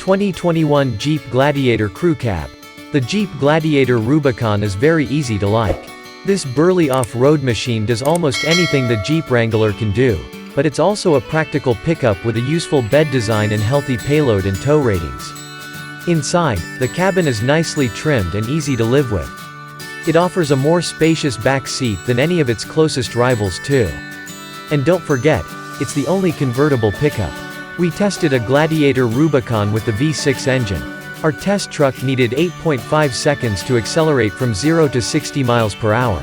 2021 Jeep Gladiator Crew Cab. The Jeep Gladiator Rubicon is very easy to like. This burly off-road machine does almost anything the Jeep Wrangler can do, but it's also a practical pickup with a useful bed design and healthy payload and tow ratings. Inside, the cabin is nicely trimmed and easy to live with. It offers a more spacious back seat than any of its closest rivals too. And don't forget, it's the only convertible pickup. We tested a Gladiator Rubicon with the V6 engine. Our test truck needed 8.5 seconds to accelerate from 0 to 60 miles per hour.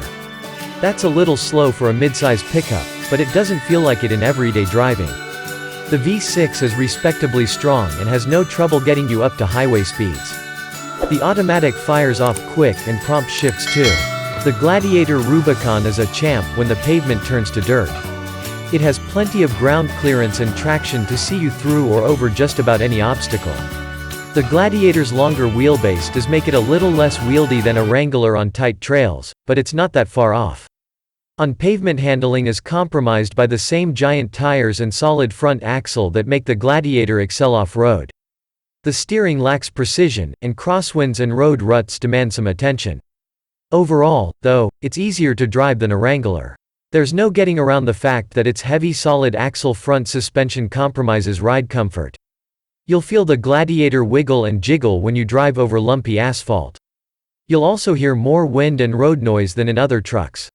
That's a little slow for a midsize pickup, but it doesn't feel like it in everyday driving. The V6 is respectably strong and has no trouble getting you up to highway speeds. The automatic fires off quick and prompt shifts too. The Gladiator Rubicon is a champ when the pavement turns to dirt. It has plenty of ground clearance and traction to see you through or over just about any obstacle. The Gladiator's longer wheelbase does make it a little less wieldy than a Wrangler on tight trails, but it's not that far off. On pavement, handling is compromised by the same giant tires and solid front axle that make the Gladiator excel off-road. The steering lacks precision, and crosswinds and road ruts demand some attention. Overall, though, it's easier to drive than a Wrangler. There's no getting around the fact that its heavy solid axle front suspension compromises ride comfort. You'll feel the Gladiator wiggle and jiggle when you drive over lumpy asphalt. You'll also hear more wind and road noise than in other trucks.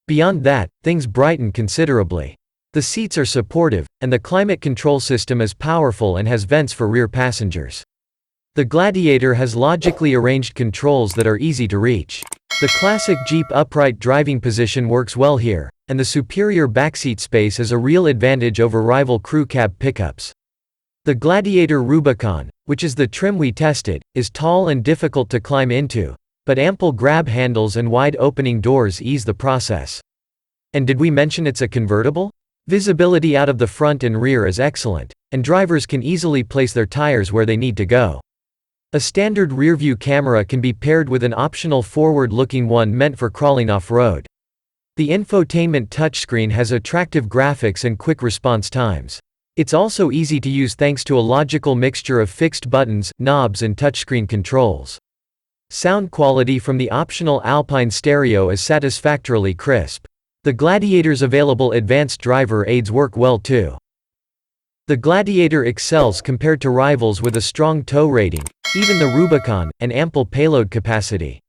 Beyond that, things brighten considerably. The seats are supportive, and the climate control system is powerful and has vents for rear passengers. The Gladiator has logically arranged controls that are easy to reach. The classic Jeep upright driving position works well here, and the superior backseat space is a real advantage over rival crew cab pickups. The Gladiator Rubicon, which is the trim we tested, is tall and difficult to climb into, but ample grab handles and wide opening doors ease the process. And did we mention it's a convertible? Visibility out of the front and rear is excellent, and drivers can easily place their tires where they need to go. A standard rearview camera can be paired with an optional forward-looking one meant for crawling off-road. The infotainment touchscreen has attractive graphics and quick response times. It's also easy to use thanks to a logical mixture of fixed buttons, knobs and touchscreen controls. Sound quality from the optional Alpine stereo is satisfactorily crisp. The Gladiator's available advanced driver aids work well too. The Gladiator excels compared to rivals with a strong tow rating, even the Rubicon, and ample payload capacity.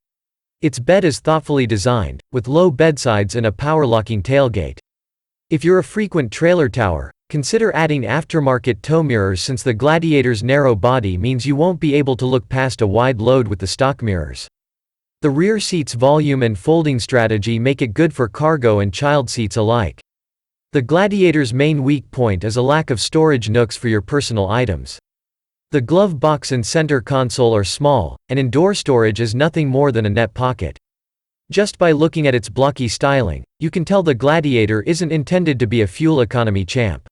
Its bed is thoughtfully designed, with low bedsides and a power-locking tailgate. If you're a frequent trailer tower, consider adding aftermarket tow mirrors since the Gladiator's narrow body means you won't be able to look past a wide load with the stock mirrors. The rear seat's volume and folding strategy make it good for cargo and child seats alike. The Gladiator's main weak point is a lack of storage nooks for your personal items. The glove box and center console are small, and indoor storage is nothing more than a net pocket. Just by looking at its blocky styling, you can tell the Gladiator isn't intended to be a fuel economy champ.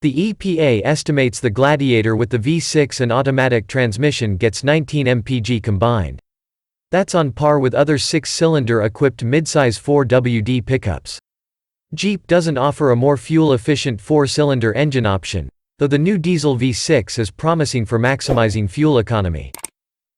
The EPA estimates the Gladiator with the V6 and automatic transmission gets 19 mpg combined. That's on par with other 6-cylinder equipped midsize 4WD pickups. Jeep doesn't offer a more fuel-efficient 4-cylinder engine option, though the new diesel V6 is promising for maximizing fuel economy.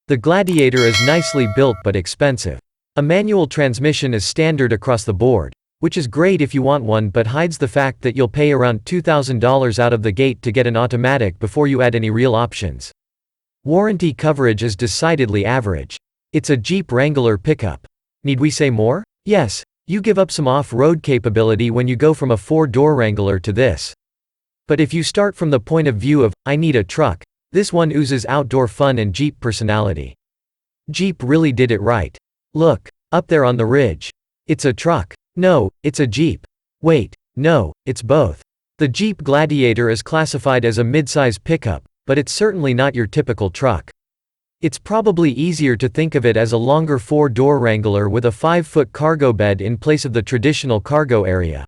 The Gladiator is nicely built but expensive. A manual transmission is standard across the board, which is great if you want one but hides the fact that you'll pay around $2,000 out of the gate to get an automatic before you add any real options. Warranty coverage is decidedly average. It's a Jeep Wrangler pickup. Need we say more? Yes, you give up some off-road capability when you go from a 4-door Wrangler to this. But if you start from the point of view of, I need a truck, this one oozes outdoor fun and Jeep personality. Jeep really did it right. Look, up there on the ridge. It's a truck. No, it's a Jeep. Wait, no, it's both. The Jeep Gladiator is classified as a midsize pickup, but it's certainly not your typical truck. It's probably easier to think of it as a longer 4-door Wrangler with a 5-foot cargo bed in place of the traditional cargo area.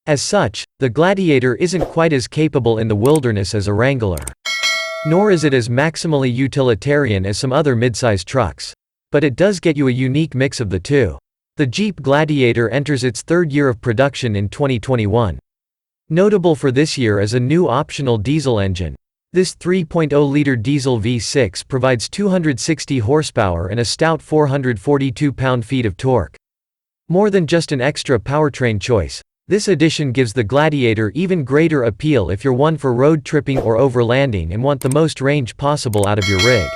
As such, the Gladiator isn't quite as capable in the wilderness as a Wrangler. Nor is it as maximally utilitarian as some other midsize trucks. But it does get you a unique mix of the two. The Jeep Gladiator enters its third year of production in 2021. Notable for this year is a new optional diesel engine, This 3.0-liter diesel V6 provides 260 horsepower and a stout 442 pound-feet of torque. More than just an extra powertrain choice, this addition gives the Gladiator even greater appeal if you're one for road tripping or overlanding and want the most range possible out of your rig.